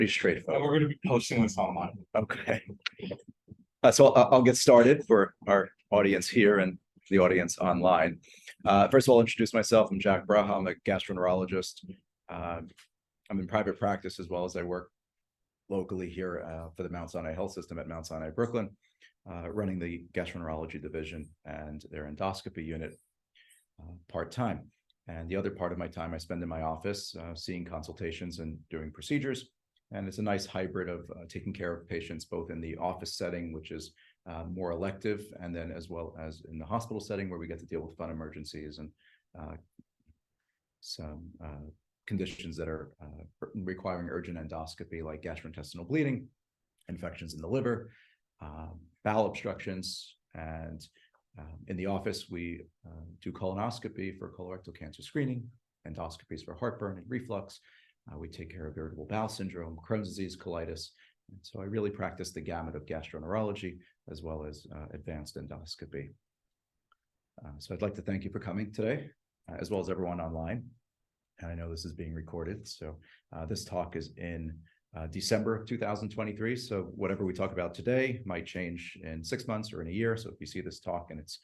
Pretty straightforward. We're going to be posting this online. Okay. So I'll get started for our audience here and the audience online. First of all, I'll introduce myself. I'm Jack Braha. I'm a gastroenterologist. I'm in private practice as well as I work locally here for the Mount Sinai Health System at Mount Sinai, Brooklyn, running the gastroenterology division and their endoscopy unit part-time. And the other part of my time I spend in my office seeing consultations and doing procedures. And it's a nice hybrid of taking care of patients both in the office setting, which is more elective, and then as well as in the hospital setting where we get to deal with fun emergencies and some conditions that are requiring urgent endoscopy, like gastrointestinal bleeding, infections in the liver, bowel obstructions. And in the office, we do colonoscopy for colorectal cancer screening, endoscopies for heartburn and reflux. We take care of irritable bowel syndrome, Crohn's disease, colitis. And so I really practice the gamut of gastroenterology as well as advanced endoscopy. So I'd like to thank you for coming today, as well as everyone online. And I know this is being recorded. So this talk is in December of 2023. So whatever we talk about today might change in 6 months or in a year. So if you see this talk and it's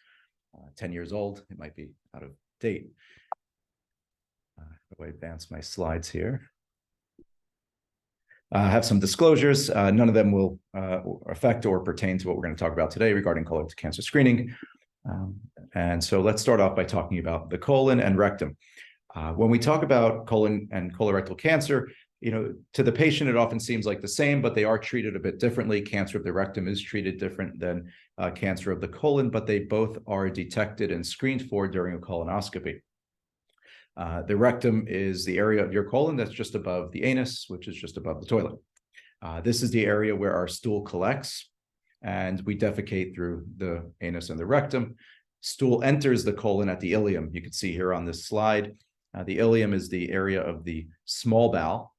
10 years old, it might be out of date. If I advance my slides here. I have some disclosures. None of them will affect or pertain to what we're going to talk about today regarding colorectal cancer screening. And so let's start off by talking about the colon and rectum. When we talk about colon and colorectal cancer, to the patient, it often seems like the same, but they are treated a bit differently. Cancer of the rectum is treated different than cancer of the colon, but they both are detected and screened for during a colonoscopy. The rectum is the area of your colon that's just above the anus, which is just above the toilet. This is the area where our stool collects, and we defecate through the anus and the rectum. Stool enters the colon at the ileum. You can see here on this slide, the ileum is the area of the small bowel.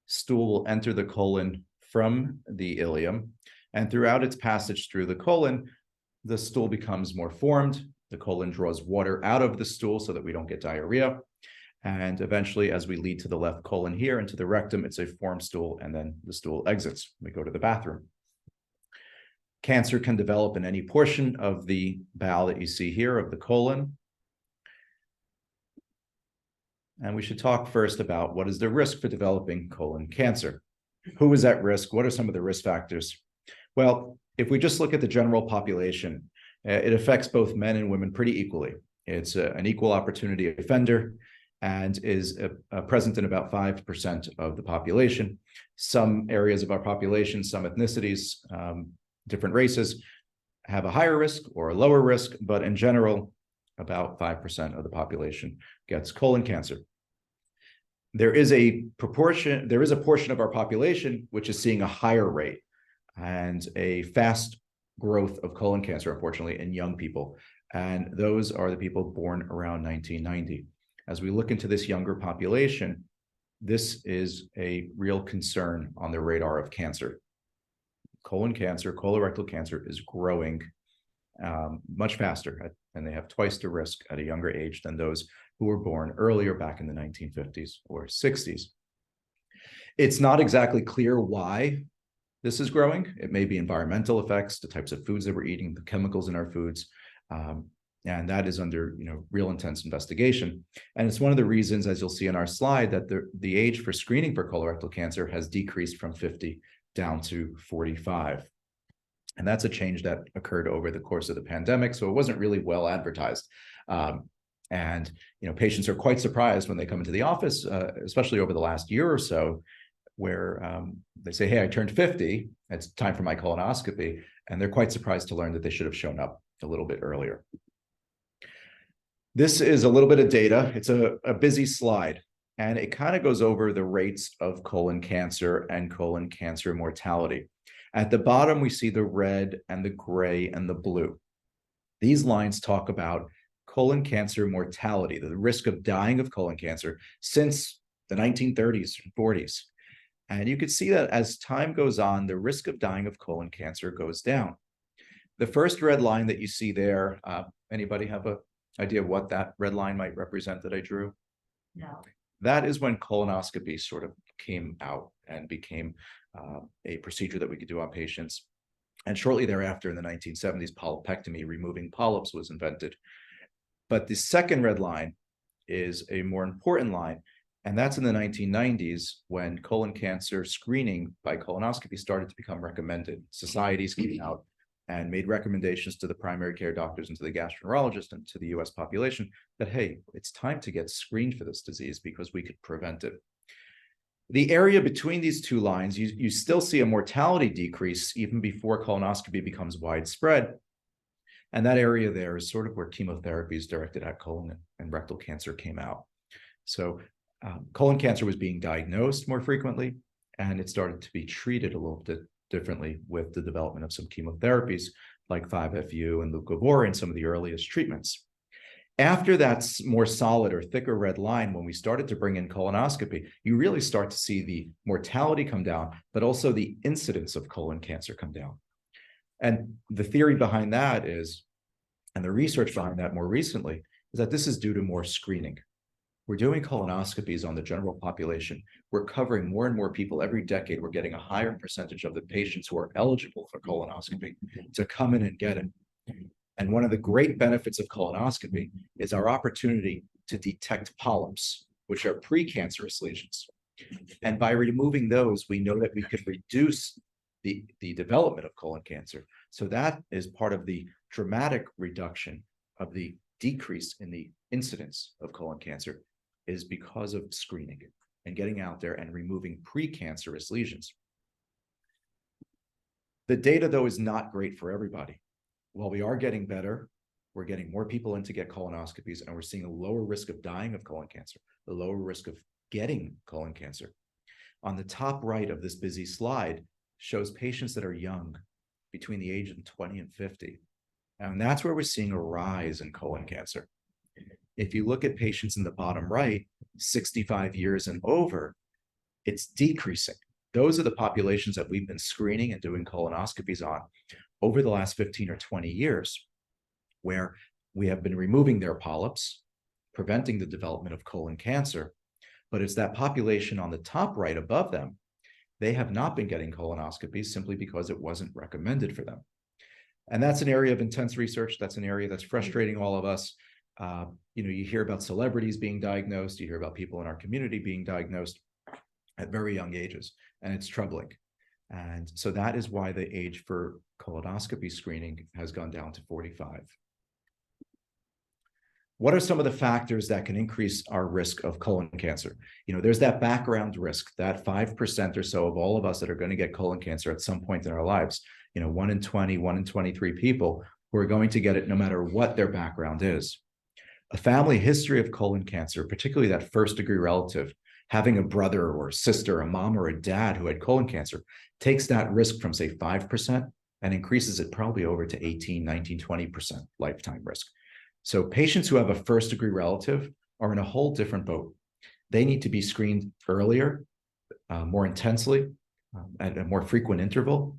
Stool will enter the colon from the ileum, and throughout its passage through the colon, the stool becomes more formed. The colon draws water out of the stool so that we don't get diarrhea. And eventually, as we lead to the left colon here into the rectum, it's a formed stool, and then the stool exits. We go to the bathroom. Cancer can develop in any portion of the bowel that you see here of the colon. And we should talk first about what is the risk for developing colon cancer. Who is at risk? What are some of the risk factors? Well, if we just look at the general population, it affects both men and women pretty equally. It's an equal opportunity offender and is present in about 5% of the population. Some areas of our population, some ethnicities, different races have a higher risk or a lower risk, but in general, about 5% of the population gets colon cancer. There is a portion of our population which is seeing a higher rate and a fast growth of colon cancer, unfortunately, in young people. And those are the people born around 1990. As we look into this younger population, this is a real concern on the radar of cancer. Colon cancer, colorectal cancer is growing much faster, and they have twice the risk at a younger age than those who were born earlier back in the 1950s or 60s. It's not exactly clear why this is growing. It may be environmental effects, the types of foods that we're eating, the chemicals in our foods, and that is under real intense investigation. And it's one of the reasons, as you'll see in our slide, that the age for screening for colorectal cancer has decreased from 50 down to 45. And that's a change that occurred over the course of the pandemic, so it wasn't really well advertised. And patients are quite surprised when they come into the office, especially over the last year or so, where they say, hey, I turned 50, it's time for my colonoscopy, and they're quite surprised to learn that they should have shown up a little bit earlier. This is a little bit of data. It's a busy slide, and it kind of goes over the rates of colon cancer and colon cancer mortality. At the bottom, we see the red and the gray and the blue. These lines talk about colon cancer mortality, the risk of dying of colon cancer since the 1930s and 40s. And you can see that as time goes on, the risk of dying of colon cancer goes down. The first red line that you see there, anybody have an idea of what that red line might represent that I drew? No. That is when colonoscopy sort of came out. and became a procedure that we could do on patients. And shortly thereafter, in the 1970s, polypectomy, removing polyps, was invented. But the second red line is a more important line, and that's in the 1990s when colon cancer screening by colonoscopy started to become recommended. Societies came out and made recommendations to the primary care doctors and to the gastroenterologist and to the US population that, hey, it's time to get screened for this disease because we could prevent it. The area between these two lines, you still see a mortality decrease even before colonoscopy becomes widespread. And that area there is sort of where chemotherapy is directed at colon and rectal cancer came out. So colon cancer was being diagnosed more frequently, and it started to be treated a little bit differently with the development of some chemotherapies like 5-FU and leucovorin, some of the earliest treatments. After that more solid or thicker red line, when we started to bring in colonoscopy, you really start to see the mortality come down, but also the incidence of colon cancer come down. And the theory behind that is, and the research behind that more recently, is that this is due to more screening. We're doing colonoscopies on the general population. We're covering more and more people every decade. We're getting a higher percentage of the patients who are eligible for colonoscopy to come in and get it. And one of the great benefits of colonoscopy is our opportunity to detect polyps, which are precancerous lesions. And by removing those, we know that we could reduce the development of colon cancer. So that is part of the dramatic reduction of the decrease in the incidence of colon cancer is because of screening and getting out there and removing precancerous lesions. The data, though, is not great for everybody. While we are getting better, we're getting more people in to get colonoscopies, and we're seeing a lower risk of dying of colon cancer, a lower risk of getting colon cancer. On the top right of this busy slide shows patients that are young, between the age of 20 and 50. And that's where we're seeing a rise in colon cancer. If you look at patients in the bottom right, 65 years and over, it's decreasing. Those are the populations that we've been screening and doing colonoscopies on over the last 15 or 20 years, where we have been removing their polyps, preventing the development of colon cancer. But it's that population on the top right above them, they have not been getting colonoscopies simply because it wasn't recommended for them. And that's an area of intense research. That's an area that's frustrating all of us. You hear about celebrities being diagnosed, you hear about people in our community being diagnosed at very young ages, and it's troubling. And so that is why the age for colonoscopy screening has gone down to 45. What are some of the factors that can increase our risk of colon cancer? There's that background risk, that 5% or so of all of us that are going to get colon cancer at some point in our lives. 1 in 20, 1 in 23 people who are going to get it no matter what their background is. A family history of colon cancer, particularly that first-degree relative, having a brother or a sister, a mom or a dad who had colon cancer, takes that risk from, say, 5% and increases it probably over to 18, 19, 20% lifetime risk. So patients who have a first-degree relative are in a whole different boat. They need to be screened earlier, more intensely, at a more frequent interval,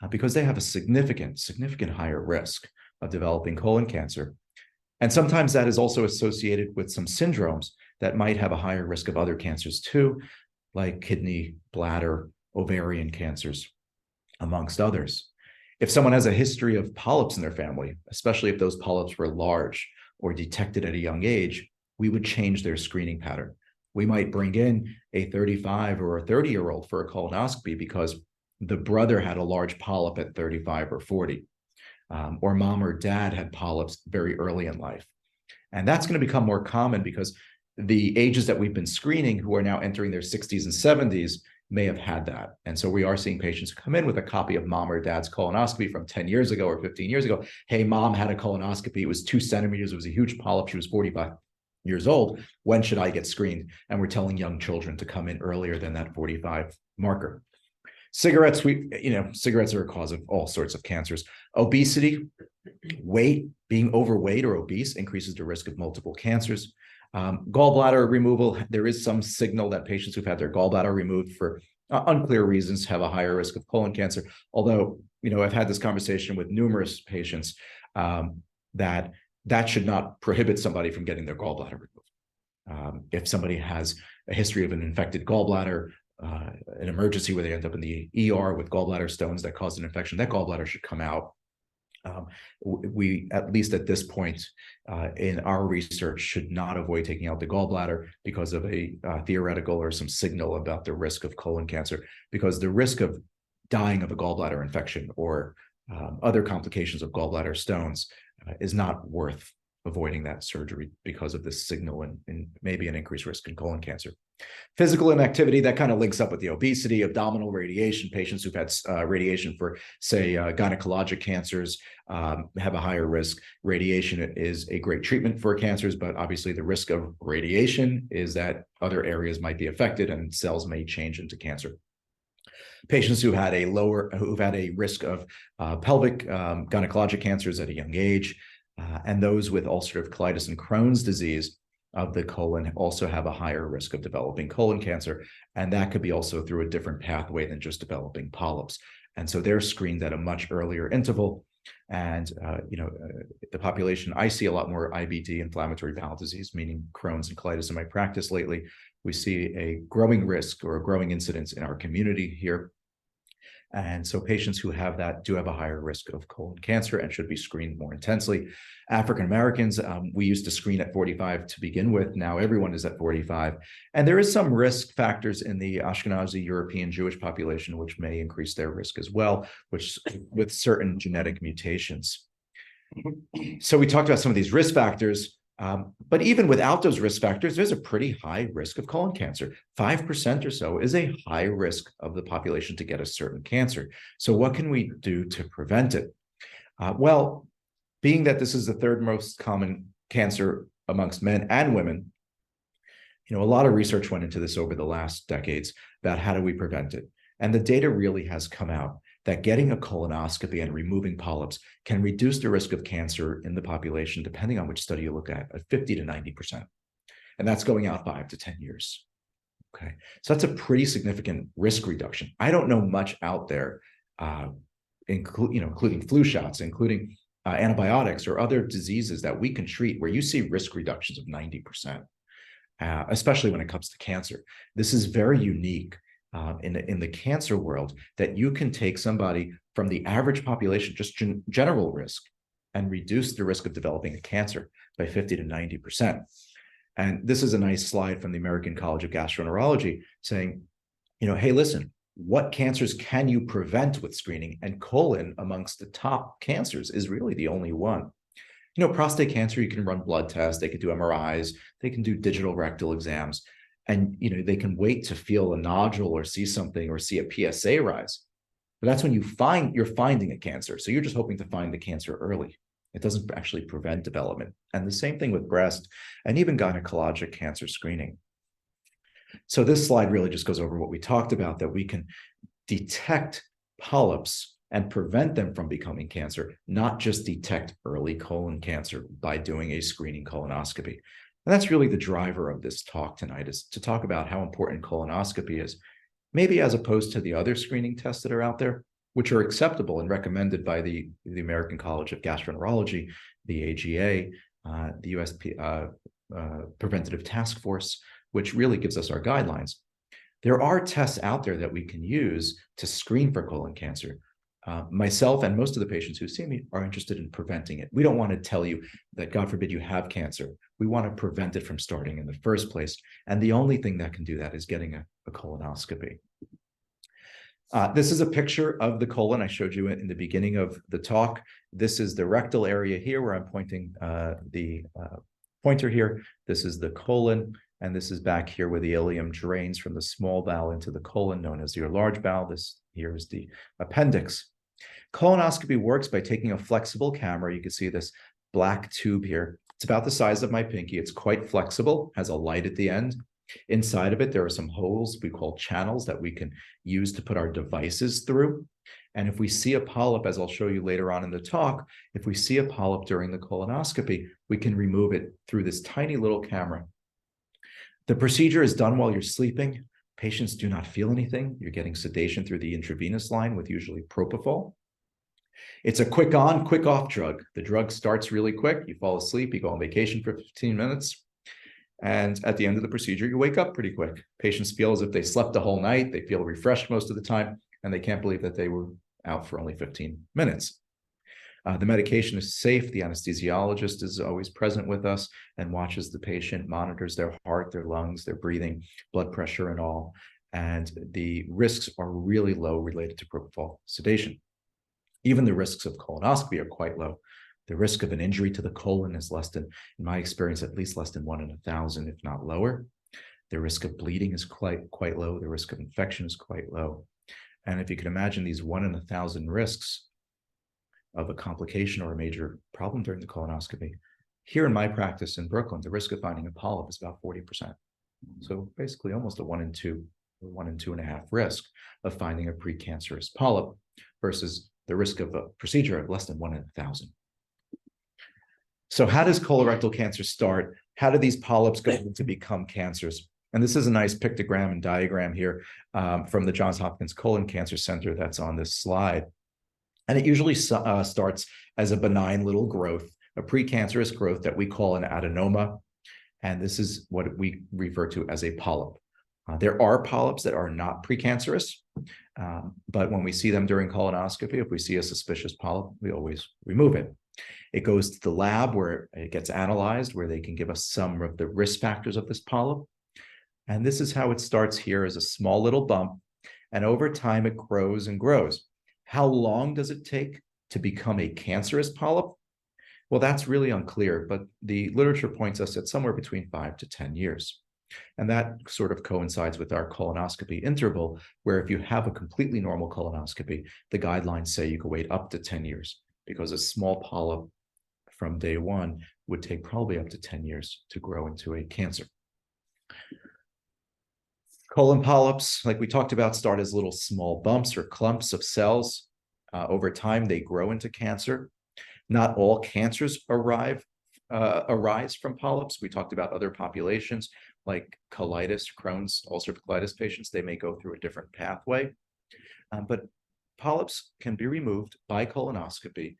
because they have a significant higher risk of developing colon cancer. And sometimes that is also associated with some syndromes that might have a higher risk of other cancers too, like kidney, bladder, ovarian cancers, amongst others. If someone has a history of polyps in their family, especially if those polyps were large or detected at a young age, we would change their screening pattern. We might bring in a 35 or a 30-year-old for a colonoscopy because the brother had a large polyp at 35 or 40, or mom or dad had polyps very early in life. And that's going to become more common because the ages that we've been screening who are now entering their 60s and 70s may have had that. And so we are seeing patients come in with a copy of mom or dad's colonoscopy from 10 years ago or 15 years ago. Hey, mom had a colonoscopy. It was 2 centimeters. It was a huge polyp. She was 45 years old. When should I get screened? And we're telling young children to come in earlier than that 45 marker. Cigarettes, cigarettes are a cause of all sorts of cancers. Obesity, weight, being overweight or obese increases the risk of multiple cancers. Gallbladder removal, there is some signal that patients who've had their gallbladder removed for unclear reasons have a higher risk of colon cancer. Although, I've had this conversation with numerous patients that should not prohibit somebody from getting their gallbladder removed. If somebody has a history of an infected gallbladder, an emergency where they end up in the ER with gallbladder stones that caused an infection, that gallbladder should come out. We, at least at this point in our research, should not avoid taking out the gallbladder because of a theoretical or some signal about the risk of colon cancer, because the risk of dying of a gallbladder infection or other complications of gallbladder stones is not worth avoiding that surgery because of this signal and maybe an increased risk in colon cancer. Physical inactivity, that kind of links up with the obesity, abdominal radiation. Patients who've had radiation for, say, gynecologic cancers have a higher risk. Radiation is a great treatment for cancers, but obviously the risk of radiation is that other areas might be affected and cells may change into cancer. Patients who've had a risk of pelvic gynecologic cancers at a young age, and those with ulcerative colitis and Crohn's disease of the colon also have a higher risk of developing colon cancer. And that could be also through a different pathway than just developing polyps. And so they're screened at a much earlier interval. And, the population, I see a lot more IBD, inflammatory bowel disease, meaning Crohn's and colitis in my practice lately. We see a growing risk or a growing incidence in our community here. And so patients who have that do have a higher risk of colon cancer and should be screened more intensely. African Americans, we used to screen at 45 to begin with. Now everyone is at 45. And there is some risk factors in the Ashkenazi European Jewish population, which may increase their risk as well, which with certain genetic mutations. So we talked about some of these risk factors. But even without those risk factors, there's a pretty high risk of colon cancer. 5% or so is a high risk of the population to get a certain cancer. So what can we do to prevent it? Well, being that this is the third most common cancer amongst men and women, a lot of research went into this over the last decades about how do we prevent it. And the data really has come out that getting a colonoscopy and removing polyps can reduce the risk of cancer in the population, depending on which study you look at 50 to 90%. And that's going out 5 to 10 years. Okay, so that's a pretty significant risk reduction. I don't know much out there, including flu shots, including antibiotics or other diseases that we can treat where you see risk reductions of 90%, especially when it comes to cancer. This is very unique. In the cancer world, that you can take somebody from the average population, just general risk, and reduce the risk of developing a cancer by 50 to 90%. And this is a nice slide from the American College of Gastroenterology saying, hey, listen, what cancers can you prevent with screening? And colon, amongst the top cancers, is really the only one. Prostate cancer, you can run blood tests, they can do MRIs, they can do digital rectal exams. And they can wait to feel a nodule or see something or see a PSA rise. But that's when you're finding a cancer. So you're just hoping to find the cancer early. It doesn't actually prevent development. And the same thing with breast and even gynecologic cancer screening. So this slide really just goes over what we talked about, that we can detect polyps and prevent them from becoming cancer, not just detect early colon cancer by doing a screening colonoscopy. And that's really the driver of this talk tonight, is to talk about how important colonoscopy is, maybe as opposed to the other screening tests that are out there, which are acceptable and recommended by the American College of Gastroenterology, the AGA, the US Preventative Task Force, which really gives us our guidelines. There are tests out there that we can use to screen for colon cancer. Myself and most of the patients who see me are interested in preventing it. We don't want to tell you that, God forbid, you have cancer. We want to prevent it from starting in the first place. And the only thing that can do that is getting a colonoscopy. This is a picture of the colon. I showed you in the beginning of the talk. This is the rectal area here where I'm pointing the pointer here. This is the colon. And this is back here where the ileum drains from the small bowel into the colon, known as your large bowel. This here is the appendix. Colonoscopy works by taking a flexible camera. You can see this black tube here. It's about the size of my pinky. It's quite flexible, has a light at the end. Inside of it, there are some holes we call channels that we can use to put our devices through. And if we see a polyp, as I'll show you later on in the talk, if we see a polyp during the colonoscopy, we can remove it through this tiny little camera. The procedure is done while you're sleeping. Patients do not feel anything. You're getting sedation through the intravenous line with usually propofol. It's a quick on, quick off drug. The drug starts really quick. You fall asleep, you go on vacation for 15 minutes. And at the end of the procedure, you wake up pretty quick. Patients feel as if they slept the whole night. They feel refreshed most of the time, and they can't believe that they were out for only 15 minutes. The medication is safe. The anesthesiologist is always present with us and watches the patient, monitors their heart, their lungs, their breathing, blood pressure, and all. And the risks are really low related to propofol sedation. Even the risks of colonoscopy are quite low. The risk of an injury to the colon is less than, in my experience, at least less than 1 in 1,000, if not lower. The risk of bleeding is quite low. The risk of infection is quite low. And if you can imagine these 1 in 1,000 risks of a complication or a major problem during the colonoscopy, here in my practice in Brooklyn, the risk of finding a polyp is about 40%. So basically almost a 1 in 2 or 1 in 2.5 risk of finding a precancerous polyp versus the risk of a procedure of less than 1 in 1,000. So how does colorectal cancer start? How do these polyps go to become cancers? And this is a nice pictogram and diagram here from the Johns Hopkins Colon Cancer Center that's on this slide. And it usually starts as a benign little growth, a precancerous growth that we call an adenoma. And this is what we refer to as a polyp. There are polyps that are not precancerous, but when we see them during colonoscopy, if we see a suspicious polyp, we always remove it. It goes to the lab where it gets analyzed, where they can give us some of the risk factors of this polyp. And this is how it starts here as a small little bump. And over time, it grows and grows. How long does it take to become a cancerous polyp? Well, that's really unclear, but the literature points us at somewhere between 5 to 10 years. And that sort of coincides with our colonoscopy interval, where if you have a completely normal colonoscopy, the guidelines say you can wait up to 10 years, because a small polyp from day one would take probably up to 10 years to grow into a cancer. Colon polyps, like we talked about, start as little small bumps or clumps of cells. Over time, they grow into cancer. Not all cancers arise from polyps. We talked about other populations like colitis, Crohn's, ulcerative colitis patients. They may go through a different pathway. But polyps can be removed by colonoscopy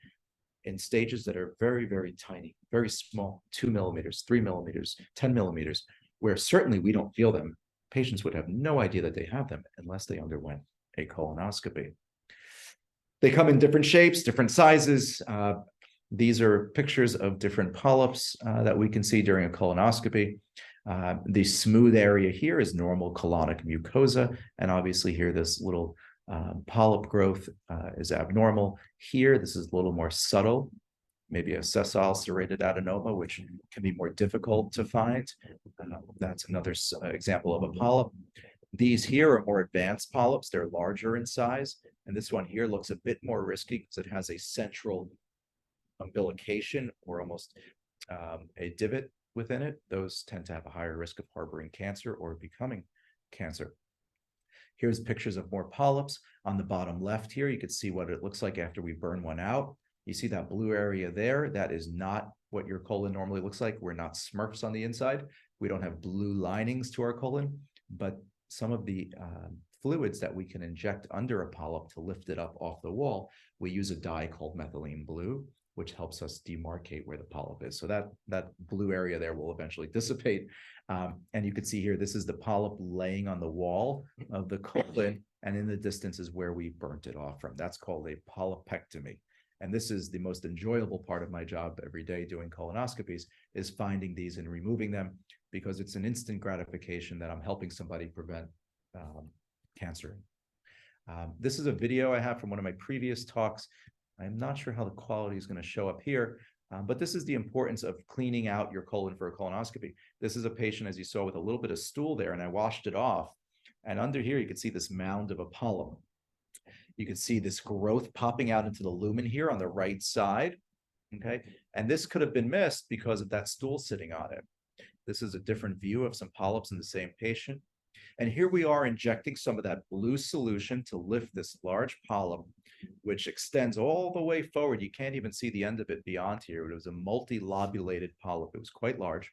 in stages that are very, very tiny, very small, 2 millimeters, 3 millimeters, 10 millimeters, where certainly we don't feel them. Patients would have no idea that they have them unless they underwent a colonoscopy. They come in different shapes, different sizes. These are pictures of different polyps that we can see during a colonoscopy. The smooth area here is normal colonic mucosa, and obviously here this little polyp growth is abnormal. Here, this is a little more subtle, maybe a sessile serrated adenoma, which can be more difficult to find. That's another example of a polyp. These here are more advanced polyps. They're larger in size. And this one here looks a bit more risky because it has a central umbilication or almost a divot within it. Those tend to have a higher risk of harboring cancer or becoming cancer. Here's pictures of more polyps. On the bottom left here, you can see what it looks like after we burn one out. You see that blue area there? That is not what your colon normally looks like. We're not Smurfs on the inside. We don't have blue linings to our colon, but some of the fluids that we can inject under a polyp to lift it up off the wall, we use a dye called methylene blue, which helps us demarcate where the polyp is. So that blue area there will eventually dissipate. And you can see here, this is the polyp laying on the wall of the colon, and in the distance is where we burnt it off from. That's called a polypectomy. And this is the most enjoyable part of my job every day doing colonoscopies, is finding these and removing them, because it's an instant gratification that I'm helping somebody prevent cancer. This is a video I have from one of my previous talks. I'm not sure how the quality is going to show up here, but this is the importance of cleaning out your colon for a colonoscopy. This is a patient, as you saw, with a little bit of stool there, and I washed it off. And under here, you can see this mound of a polyp. You can see this growth popping out into the lumen here on the right side, okay? And this could have been missed because of that stool sitting on it. This is a different view of some polyps in the same patient. And here we are injecting some of that blue solution to lift this large polyp, which extends all the way forward. You can't even see the end of it beyond here. It was a multilobulated polyp. It was quite large.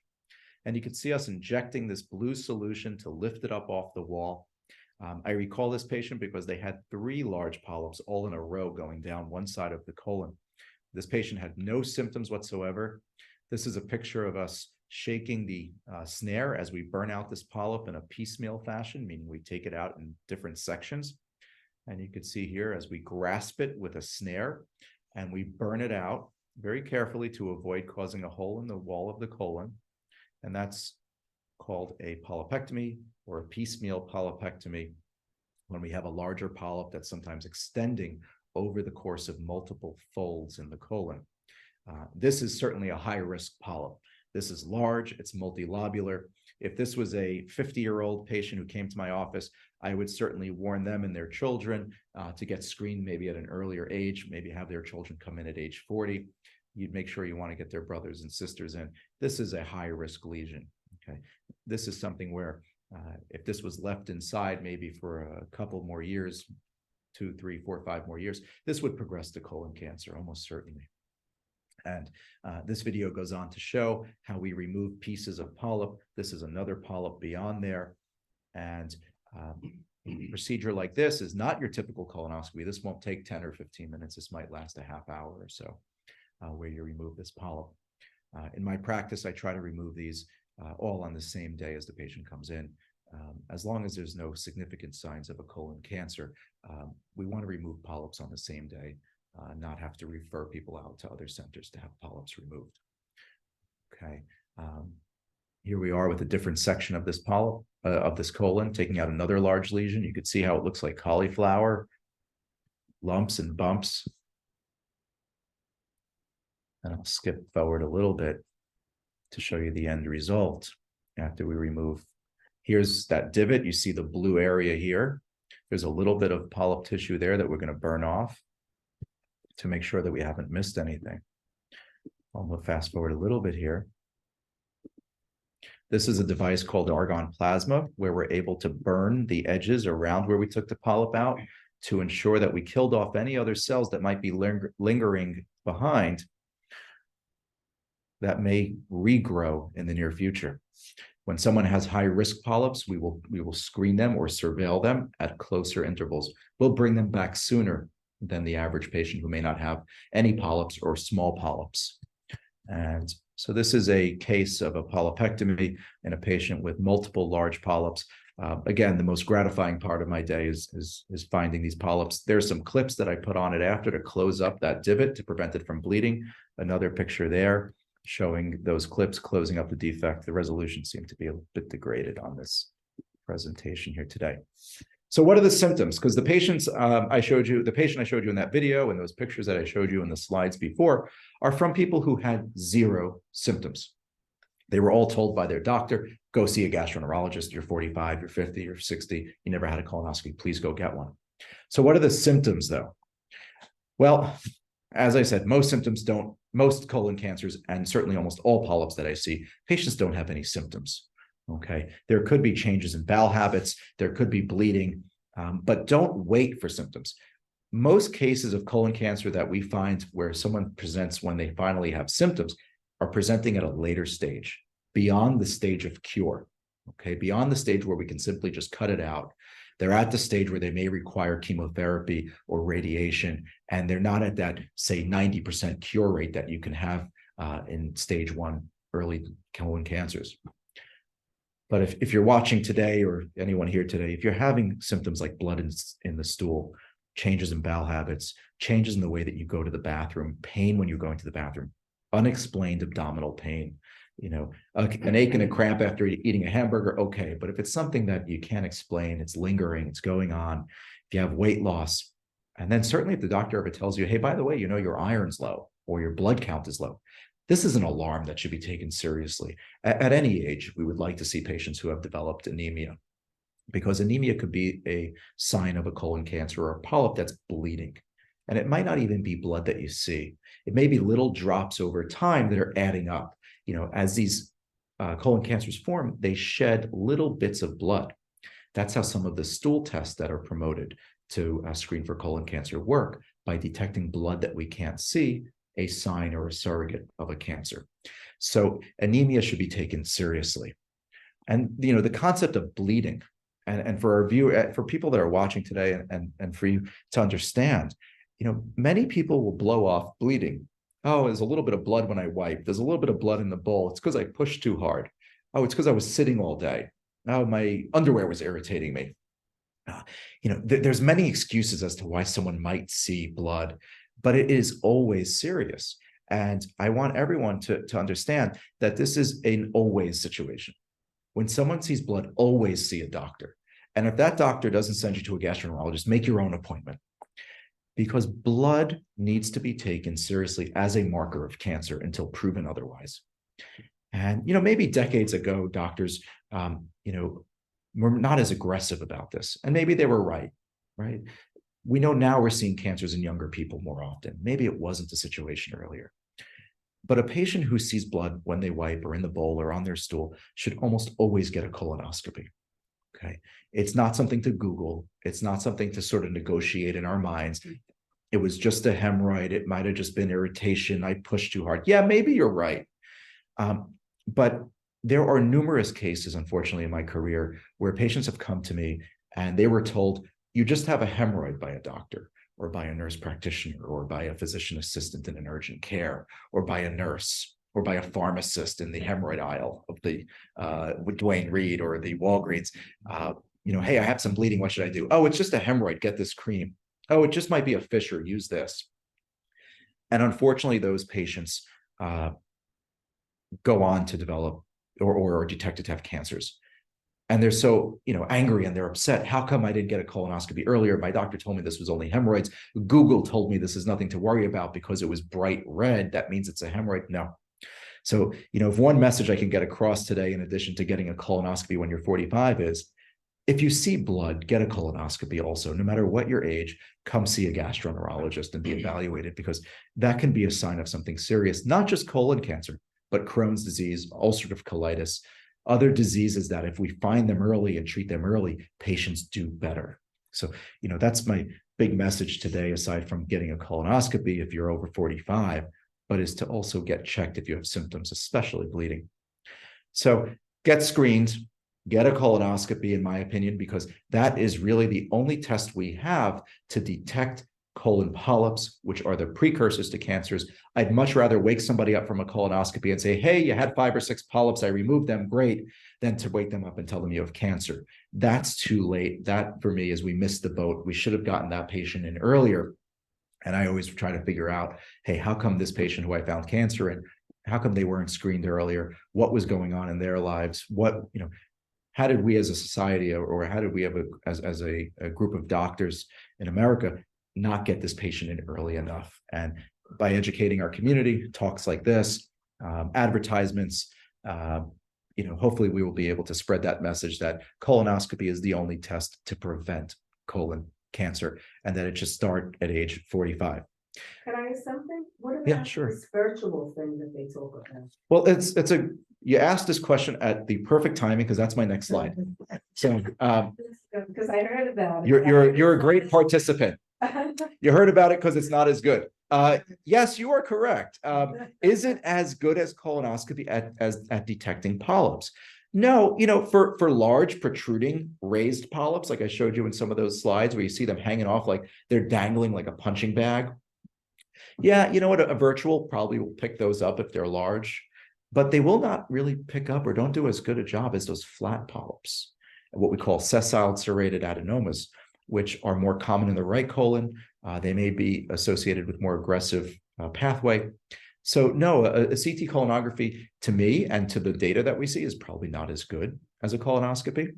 And you can see us injecting this blue solution to lift it up off the wall. I recall this patient because they had 3 large polyps all in a row going down one side of the colon. This patient had no symptoms whatsoever. This is a picture of us shaking the snare as we burn out this polyp in a piecemeal fashion, meaning we take it out in different sections. And you can see here as we grasp it with a snare and we burn it out very carefully to avoid causing a hole in the wall of the colon. And that's called a polypectomy or a piecemeal polypectomy, when we have a larger polyp that's sometimes extending over the course of multiple folds in the colon. This is certainly a high-risk polyp. This is large, it's multilobular. If this was a 50-year-old patient who came to my office, I would certainly warn them and their children to get screened maybe at an earlier age, maybe have their children come in at age 40. You'd make sure you want to get their brothers and sisters in. This is a high-risk lesion, okay? This is something where if this was left inside maybe for a couple more years, 2, 3, 4, 5 more years, this would progress to colon cancer, almost certainly. And this video goes on to show how we remove pieces of polyp. This is another polyp beyond there. And a procedure like this is not your typical colonoscopy. This won't take 10 or 15 minutes. This might last a half hour or so, where you remove this polyp. In my practice, I try to remove these all on the same day as the patient comes in. As long as there's no significant signs of a colon cancer, we want to remove polyps on the same day, not have to refer people out to other centers to have polyps removed. Okay, here we are with a different section of this polyp, of this colon, taking out another large lesion. You could see how it looks like cauliflower, lumps and bumps. And I'll skip forward a little bit to show you the end result after we remove. Here's that divot. You see the blue area here. There's a little bit of polyp tissue there that we're going to burn off to make sure that we haven't missed anything. I'll fast forward a little bit here. This is a device called argon plasma, where we're able to burn the edges around where we took the polyp out to ensure that we killed off any other cells that might be lingering behind that may regrow in the near future. When someone has high-risk polyps, we will screen them or surveil them at closer intervals. We'll bring them back sooner than the average patient who may not have any polyps or small polyps. And so this is a case of a polypectomy in a patient with multiple large polyps. Again, the most gratifying part of my day is finding these polyps. There's some clips that I put on it after to close up that divot to prevent it from bleeding. Another picture there showing those clips closing up the defect. The resolution seemed to be a bit degraded on this presentation here today. So what are the symptoms? Because the patients I showed you, the patient I showed you in that video and those pictures that I showed you in the slides before are from people who had 0 symptoms. They were all told by their doctor, go see a gastroenterologist. You're 45, you're 50, you're 60. You never had a colonoscopy. Please go get one. So what are the symptoms though? Well, as I said, most colon cancers, and certainly almost all polyps that I see, patients don't have any symptoms. Okay, there could be changes in bowel habits, there could be bleeding, but don't wait for symptoms. Most cases of colon cancer that we find where someone presents when they finally have symptoms are presenting at a later stage, beyond the stage of cure. Okay, beyond the stage where we can simply just cut it out. They're at the stage where they may require chemotherapy or radiation, and they're not at that, say, 90% cure rate that you can have in stage 1 early colon cancers. But if you're watching today, or anyone here today, if you're having symptoms like blood in the stool, changes in bowel habits, changes in the way that you go to the bathroom, pain when you're going to the bathroom, unexplained abdominal pain, you know, an ache and a cramp after eating a hamburger, okay. But if it's something that you can't explain, it's lingering, it's going on, if you have weight loss, and then certainly if the doctor ever tells you, hey, by the way, you know, your iron's low or your blood count is low, this is an alarm that should be taken seriously. At any age, we would like to see patients who have developed anemia, because anemia could be a sign of a colon cancer or a polyp that's bleeding. And it might not even be blood that you see. It may be little drops over time that are adding up. You know, as these colon cancers form, they shed little bits of blood. That's how some of the stool tests that are promoted to screen for colon cancer work, by detecting blood that we can't see, a sign or a surrogate of a cancer. So anemia should be taken seriously. And, you know, the concept of bleeding, and for our for people that are watching today, and for you to understand, you know, many people will blow off bleeding Oh, there's a little bit of blood when I wipe. There's a little bit of blood in the bowl. It's because I pushed too hard. Oh, it's because I was sitting all day. Oh, my underwear was irritating me. Uh, there's many excuses as to why someone might see blood, but it is always serious. And I want everyone to understand that this is an always situation. When someone sees blood, always see a doctor. And if that doctor doesn't send you to a gastroenterologist, make your own appointment, because blood needs to be taken seriously as a marker of cancer until proven otherwise. And, maybe decades ago, doctors, were not as aggressive about this. And maybe they were right, right? We know now we're seeing cancers in younger people more often. Maybe it wasn't the situation earlier. But a patient who sees blood when they wipe or in the bowl or on their stool should almost always get a colonoscopy. Okay. It's not something to Google. It's not something to sort of negotiate in our minds. It was just a hemorrhoid. It might have just been irritation. I pushed too hard. Yeah, maybe you're right. But there are numerous cases, unfortunately, in my career where patients have come to me and they were told, you just have a hemorrhoid by a doctor or by a nurse practitioner or by a physician assistant in an urgent care or by a nurse or by a pharmacist in the hemorrhoid aisle of the with Dwayne Reed or the Walgreens. Hey, I have some bleeding. What should I do? Oh, it's just a hemorrhoid. Get this cream. Oh, it just might be a fissure. Use this. And unfortunately, those patients go on to develop or are detected to have cancers. And they're so, angry and they're upset. How come I didn't get a colonoscopy earlier? My doctor told me this was only hemorrhoids. Google told me this is nothing to worry about because it was bright red. That means it's a hemorrhoid. No. So, if one message I can get across today, in addition to getting a colonoscopy when you're 45, is if you see blood, get a colonoscopy also. No matter what your age, come see a gastroenterologist and be evaluated, because that can be a sign of something serious, not just colon cancer, but Crohn's disease, ulcerative colitis, other diseases that if we find them early and treat them early, patients do better. So, that's my big message today, aside from getting a colonoscopy if you're over 45, but is to also get checked if you have symptoms, especially bleeding. So get screened, get a colonoscopy, in my opinion, because that is really the only test we have to detect colon polyps, which are the precursors to cancers. I'd much rather wake somebody up from a colonoscopy and say, hey, you had 5 or 6 polyps, I removed them, great, than to wake them up and tell them you have cancer. That's too late. That, for me, is we missed the boat. We should have gotten that patient in earlier. And I always try to figure out, hey, how come this patient who I found cancer in, how come they weren't screened earlier? What was going on in their lives? How did we as a society, or how did we have as a group of doctors in America not get this patient in early enough? And by educating our community, talks like this, advertisements, hopefully we will be able to spread that message that colonoscopy is the only test to prevent colon cancer, and that it should start at age 45. Can I ask something? What about Yeah, sure. the spiritual thing that they talk about? Well, you asked this question at the perfect timing, because that's my next slide. So because I heard about it. You're a great participant. You heard about it because it's not as good. Yes, you are correct. Is it as good as colonoscopy at detecting polyps? No, for large protruding raised polyps, like I showed you in some of those slides where you see them hanging off like they're dangling like a punching bag. Yeah, you know what? A virtual probably will pick those up if they're large, but they will not really pick up or don't do as good a job as those flat polyps, what we call sessile serrated adenomas, which are more common in the right colon. They may be associated with more aggressive pathway. So no, a CT colonography, to me and to the data that we see, is probably not as good as a colonoscopy.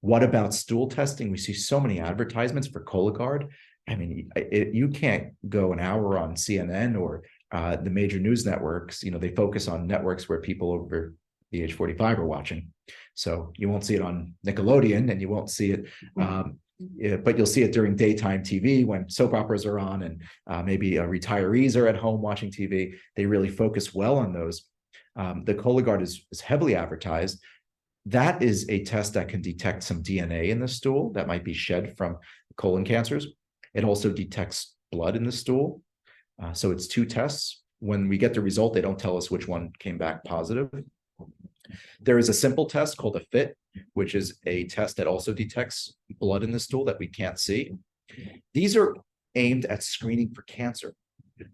What about stool testing? We see so many advertisements for Cologuard. I mean, you can't go an hour on CNN or the major news networks. They focus on networks where people over the age 45 are watching. So you won't see it on Nickelodeon, and you won't see it, but you'll see it during daytime TV when soap operas are on, and maybe retirees are at home watching TV. They really focus well on those. The Cologuard is heavily advertised. That is a test that can detect some DNA in the stool that might be shed from colon cancers. It also detects blood in the stool. So it's 2 tests. When we get the result, they don't tell us which one came back positive. There is a simple test called a FIT, which is a test that also detects blood in the stool that we can't see. These are aimed at screening for cancer.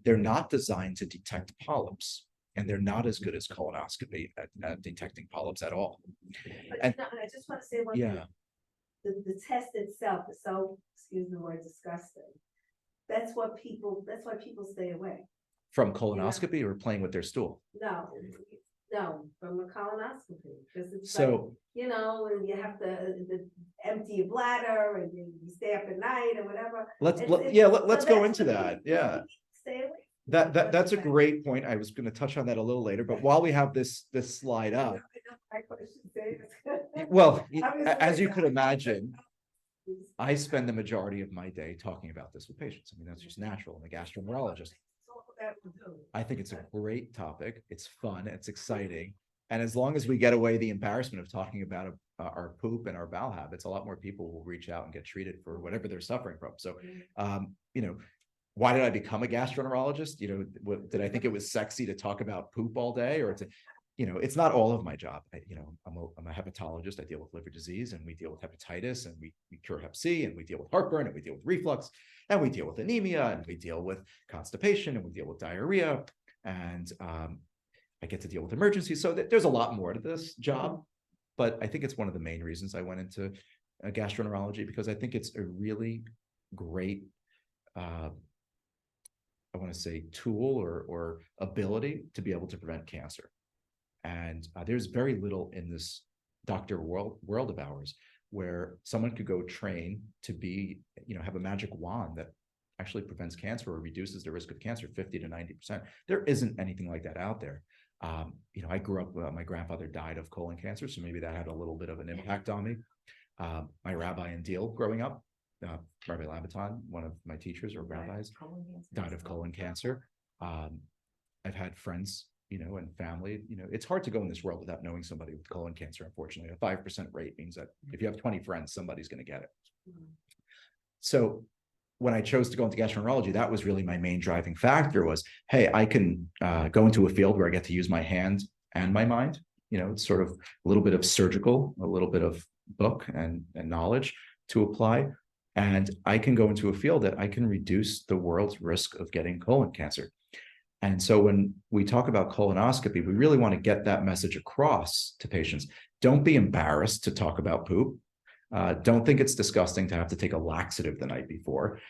They're not designed to detect polyps, and they're not as good as colonoscopy at detecting polyps at all. But And I just want to say one yeah, thing. The test itself is so, excuse the word, disgusting. That's why people stay away. from colonoscopy or playing with their stool. No, from a colonoscopy, because it's like, So and you have to empty your bladder and you stay up at night or whatever. let's So go that's into what that. people Yeah. Stay away. That's a great point. I was going to touch on that a little later, but while we have this slide up, well, as you could imagine, I spend the majority of my day talking about this with patients. I mean, that's just natural. I'm a gastroenterologist. I think it's a great topic. It's fun. It's exciting. And as long as we get away the embarrassment of talking about our poop and our bowel habits, a lot more people will reach out and get treated for whatever they're suffering from. So, why did I become a gastroenterologist? Did I think it was sexy to talk about poop all day, or to, it's not all of my job. I'm a hepatologist. I deal with liver disease, and we deal with hepatitis, and we cure hep C, and we deal with heartburn, and we deal with reflux, and we deal with anemia, and we deal with constipation, and we deal with diarrhea, and I get to deal with emergencies. So there's a lot more to this job, but I think it's one of the main reasons I went into gastroenterology, because I think it's a really great, I want to say, tool or ability to be able to prevent cancer. And there's very little in this doctor world of ours where someone could go train to be, have a magic wand that actually prevents cancer or reduces the risk of cancer 50 to 90%. There isn't anything like that out there. I grew up, my grandfather died of colon cancer, so maybe that had a little bit of an impact on me. My rabbi in Deal growing up, Rabbi Labaton, one of my teachers or rabbis, died of colon cancer. I've had friends, and family, it's hard to go in this world without knowing somebody with colon cancer. Unfortunately, a 5% rate means that if you have 20 friends, somebody's going to get it. So when I chose to go into gastroenterology, that was really my main driving factor was, hey, I can go into a field where I get to use my hand and my mind. It's sort of a little bit of surgical, a little bit of book and knowledge to apply. And I can go into a field that I can reduce the world's risk of getting colon cancer. And so when we talk about colonoscopy, we really want to get that message across to patients. Don't be embarrassed to talk about poop. Don't think it's disgusting to have to take a laxative the night before.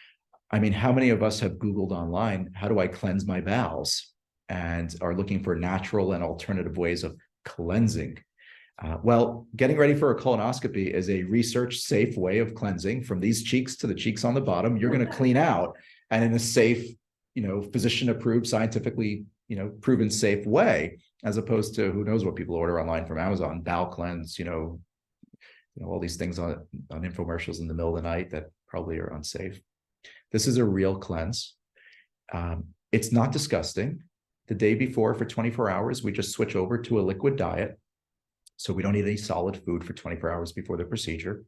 I mean, how many of us have Googled online, how do I cleanse my bowels? And are looking for natural and alternative ways of cleansing. Well, getting ready for a colonoscopy is a research safe way of cleansing from these cheeks to the cheeks on the bottom. You're going to clean out, and in a safe, physician approved, scientifically, proven safe way, as opposed to who knows what people order online from Amazon, bowel cleanse, all these things on infomercials in the middle of the night that probably are unsafe. This is a real cleanse. It's not disgusting. The day before, for 24 hours, we just switch over to a liquid diet. So we don't eat any solid food for 24 hours before the procedure.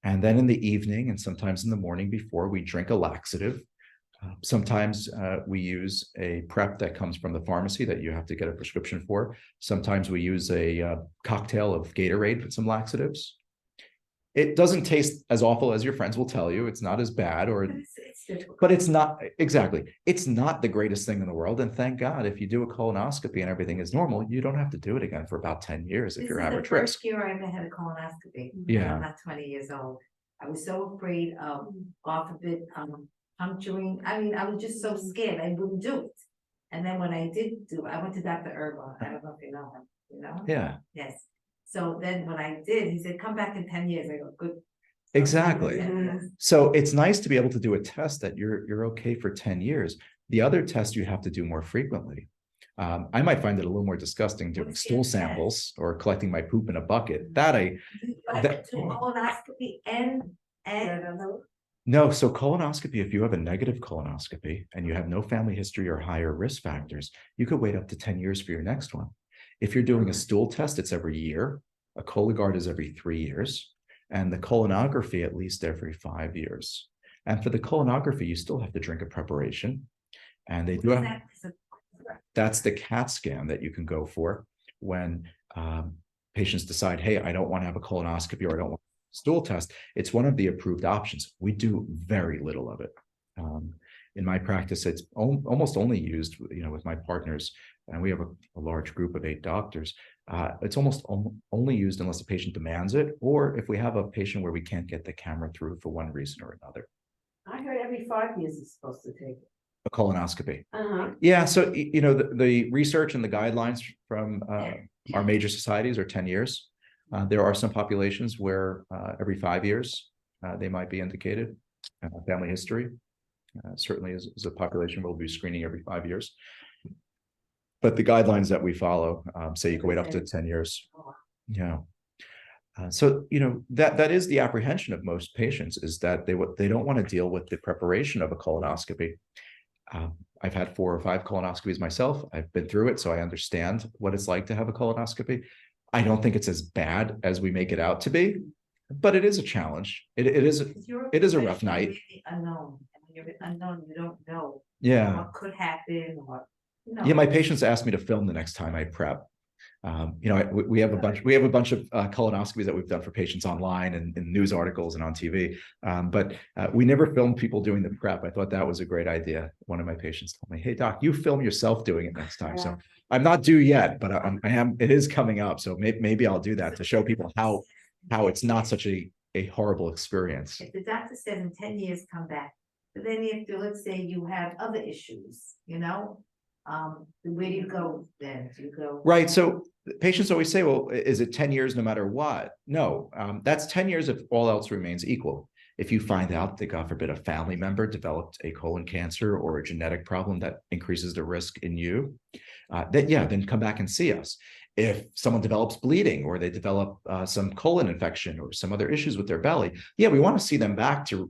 And then in the evening and sometimes in the morning before, we drink a laxative. Sometimes we use a prep that comes from the pharmacy that you have to get a prescription for. Sometimes we use a cocktail of Gatorade with some laxatives. It doesn't taste as awful as your friends will tell you. It's not as bad, but it's not, exactly. It's not the greatest thing in the world. And thank God, if you do a colonoscopy and everything is normal, you don't have to do it again for about 10 years if you're average risk. This is the first year I ever had a colonoscopy. Yeah. I'm not 20 years old. I was so afraid of, God forbid, puncturing. I mean, I was just so scared. I wouldn't do it. And then when I did do it, I went to Dr. Erba. I don't know if you know him, Yeah. Yes. So then when I did, he said, come back in 10 years. I go, good. Exactly. So it's nice to be able to do a test that you're okay for 10 years. The other test you have to do more frequently. I might find it a little more disgusting doing stool samples or collecting my poop in a bucket. Do colonoscopy and no, so colonoscopy, if you have a negative colonoscopy and you have no family history or higher risk factors, you could wait up to 10 years for your next one. If you're doing a stool test, it's every year. A Cologuard is every 3 years. And the colonography at least every 5 years. And for the colonography, you still have to drink a preparation. And they do have, that's the CAT scan that you can go for when patients decide, hey, I don't want to have a colonoscopy or I don't want a stool test. It's one of the approved options. We do very little of it. In my practice, it's almost only used, with my partners, and we have a large group of 8 doctors. It's almost only used unless the patient demands it, or if we have a patient where we can't get the camera through for one reason or another. I heard every 5 years is supposed to take it. A colonoscopy. Uh-huh. Yeah, so the research and the guidelines from our major societies are 10 years. There are some populations where every 5 years they might be indicated. Family history certainly is a population we'll be screening every 5 years. But the guidelines that we follow say you can wait up to 10 years. Yeah. So that is the apprehension of most patients, is that they don't want to deal with the preparation of a colonoscopy. I've had 4 or 5 colonoscopies myself. I've been through it, so I understand what it's like to have a colonoscopy. I don't think it's as bad as we make it out to be, but it is a challenge. It is a rough night. Really unknown. And when you're unknown, you don't know Yeah. what could happen, or Yeah, my patients ask me to film the next time I prep. We have a bunch of colonoscopies that we've done for patients online and in news articles and on TV, but we never filmed people doing the prep. I thought that was a great idea. One of my patients told me, "Hey doc, you film yourself doing it next time." So I'm not due yet, but I am. It is coming up, so maybe I'll do that to show people how it's not such a horrible experience. If the doctor says in 10 years come back, but then if let's say you have other issues, where do you go then? Do you go? Right. So patients always say, well, is it 10 years no matter what? No, that's 10 years if all else remains equal. If you find out that, God forbid, a family member developed a colon cancer or a genetic problem that increases the risk in you, then come back and see us. If someone develops bleeding or they develop some colon infection or some other issues with their belly, we want to see them back to,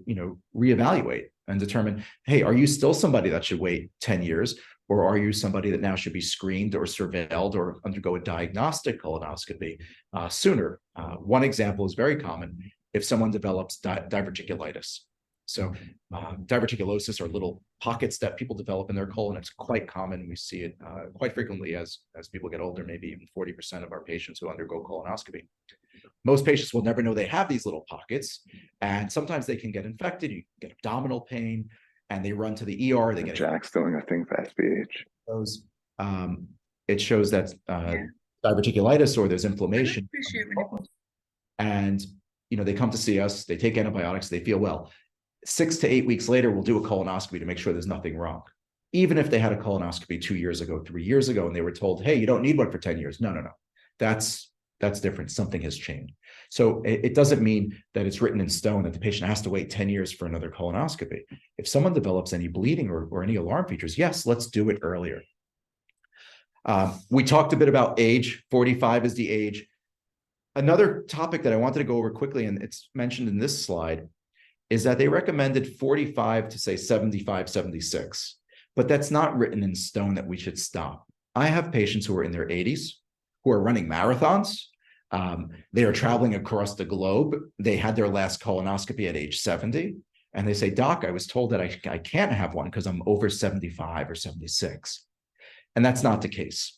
reevaluate and determine, hey, are you still somebody that should wait 10 years? Or are you somebody that now should be screened or surveilled or undergo a diagnostic colonoscopy sooner? One example is very common. If someone develops diverticulitis. So diverticulosis are little pockets that people develop in their colon. It's quite common. We see it quite frequently as people get older, maybe even 40% of our patients who undergo colonoscopy. Most patients will never know they have these little pockets. And sometimes they can get infected. You get abdominal pain. And they run to the ER. They get Jack's doing a thing for SBH. It shows that diverticulitis or there's inflammation. And they come to see us. They take antibiotics. They feel well. 6 to 8 weeks later, we'll do a colonoscopy to make sure there's nothing wrong. Even if they had a colonoscopy 2 years ago, 3 years ago, and they were told, "Hey, you don't need one for 10 years." No. That's different. Something has changed. So it doesn't mean that it's written in stone that the patient has to wait 10 years for another colonoscopy. If someone develops any bleeding or any alarm features, yes, let's do it earlier. We talked a bit about age. 45 is the age. Another topic that I wanted to go over quickly, and it's mentioned in this slide, is that they recommended 45 to say 75, 76. But that's not written in stone that we should stop. I have patients who are in their 80s who are running marathons. They are traveling across the globe. They had their last colonoscopy at age 70. And they say, "Doc, I was told that I can't have one because I'm over 75 or 76. And that's not the case.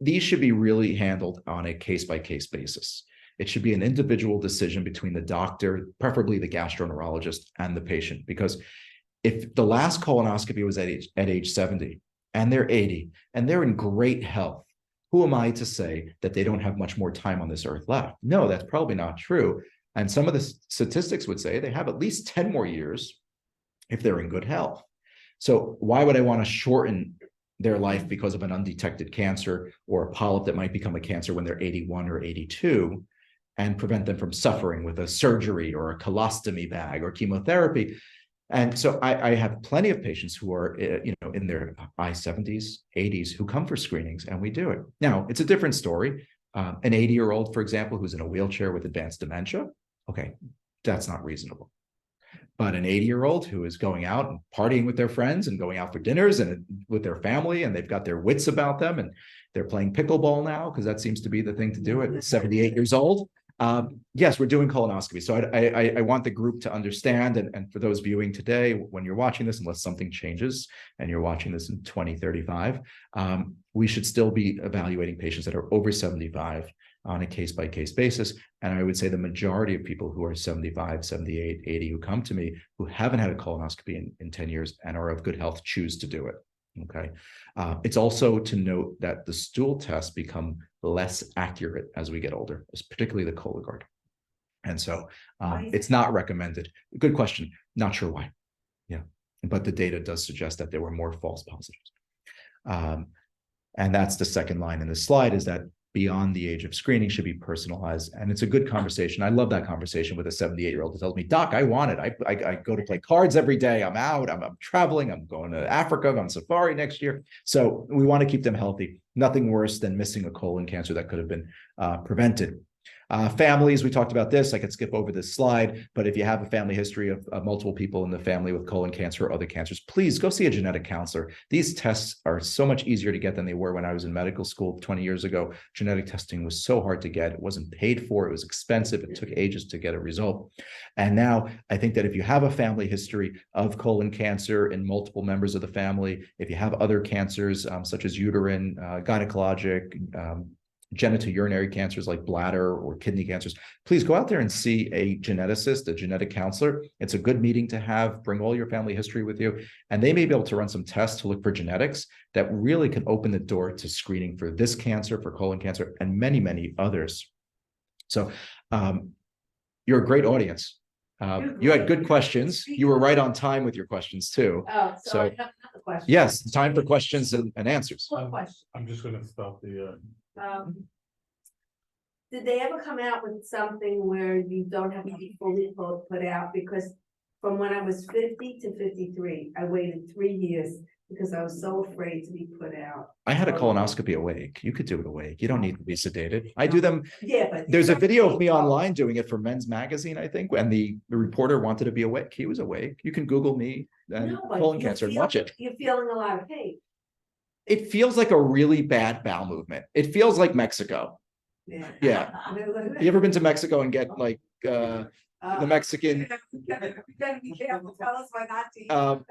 These should be really handled on a case-by-case basis. It should be an individual decision between the doctor, preferably the gastroenterologist, and the patient. Because if the last colonoscopy was at age 70 and they're 80 and they're in great health, who am I to say that they don't have much more time on this earth left? No, that's probably not true. And some of the statistics would say they have at least 10 more years if they're in good health. So why would I want to shorten their life because of an undetected cancer or a polyp that might become a cancer when they're 81 or 82 and prevent them from suffering with a surgery or a colostomy bag or chemotherapy? And so I have plenty of patients who are, in their high 70s, 80s, who come for screenings, and we do it. Now, it's a different story. An 80-year-old, for example, who's in a wheelchair with advanced dementia, okay, that's not reasonable. But an 80-year-old who is going out and partying with their friends and going out for dinners and with their family, and they've got their wits about them, and they're playing pickleball now because that seems to be the thing to do at 78 years old. Yes, we're doing colonoscopy. So I want the group to understand, and for those viewing today, when you're watching this, unless something changes and you're watching this in 2035, we should still be evaluating patients that are over 75 on a case-by-case basis. And I would say the majority of people who are 75, 78, 80 who come to me who haven't had a colonoscopy in 10 years and are of good health choose to do it. Okay. It's also to note that the stool tests become less accurate as we get older, particularly the Cologuard. And so it's not recommended. Good question. Not sure why. Yeah. But the data does suggest that there were more false positives. And that's the second line in this slide, is that beyond the age of screening should be personalized. And it's a good conversation. I love that conversation with a 78-year-old who tells me, Doc, I want it. I go to play cards every day. I'm out. I'm traveling. I'm going to Africa. I'm on safari next year. So we want to keep them healthy. Nothing worse than missing a colon cancer that could have been prevented. Families, we talked about this. I could skip over this slide, but if you have a family history of multiple people in the family with colon cancer or other cancers, please go see a genetic counselor. These tests are so much easier to get than they were when I was in medical school 20 years ago. Genetic testing was so hard to get. It wasn't paid for. It was expensive. It took ages to get a result. And now I think that if you have a family history of colon cancer in multiple members of the family, if you have other cancers such as uterine, gynecologic, genitourinary cancers like bladder or kidney cancers, please go out there and see a geneticist, a genetic counselor. It's a good meeting to have. Bring all your family history with you, and they may be able to run some tests to look for genetics that really can open the door to screening for this cancer, for colon cancer, and many, many others. So you're a great audience. You had good questions. You were right on time with your questions too. Oh, so I So have another question. yes, time for questions and answers. One question. I'm just gonna stop the, Did they ever come out with something where you don't have to be fully put out? Because from when I was 50 to 53, I waited 3 years because I was so afraid to be put out. I had a colonoscopy awake. You could do it awake. You don't need to be sedated. I do them. Yeah, but. There's a video of me online doing it for Men's Magazine, I think, and the reporter wanted to be awake. He was awake. You can Google me and No, but colon you cancer and feel- watch it. You're feeling a lot of pain. It feels like a really bad bowel movement. It feels like Mexico. Yeah. Yeah. You ever been to Mexico and get like the Mexican You gotta be careful, tell us why not to.